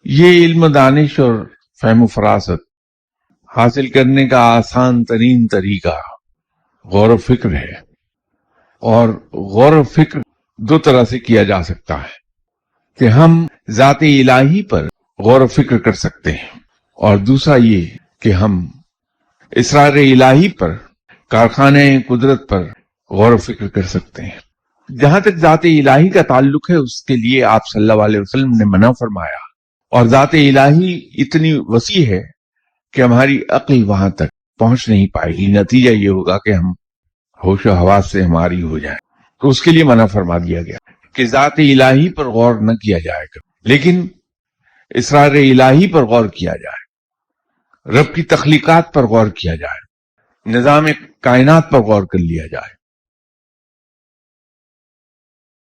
یہ علم دانش اور فہم و فراست حاصل کرنے کا آسان ترین طریقہ غور و فکر ہے، اور غور و فکر دو طرح سے کیا جا سکتا ہے کہ ہم ذات الہی پر غور و فکر کر سکتے ہیں، اور دوسرا یہ کہ ہم اسرار الہی پر، کارخانے قدرت پر غور و فکر کر سکتے ہیں۔ جہاں تک ذات الہی کا تعلق ہے، اس کے لیے آپ صلی اللہ علیہ وسلم نے منع فرمایا، اور ذات الہی اتنی وسیع ہے کہ ہماری عقل وہاں تک پہنچ نہیں پائے گی، نتیجہ یہ ہوگا کہ ہم ہوش و حواس سے ہماری ہو جائیں، تو اس کے لیے منع فرما دیا گیا کہ ذات الہی پر غور نہ کیا جائے گا، لیکن اسرار الہی پر غور کیا جائے، رب کی تخلیقات پر غور کیا جائے، نظام کائنات پر غور کر لیا جائے۔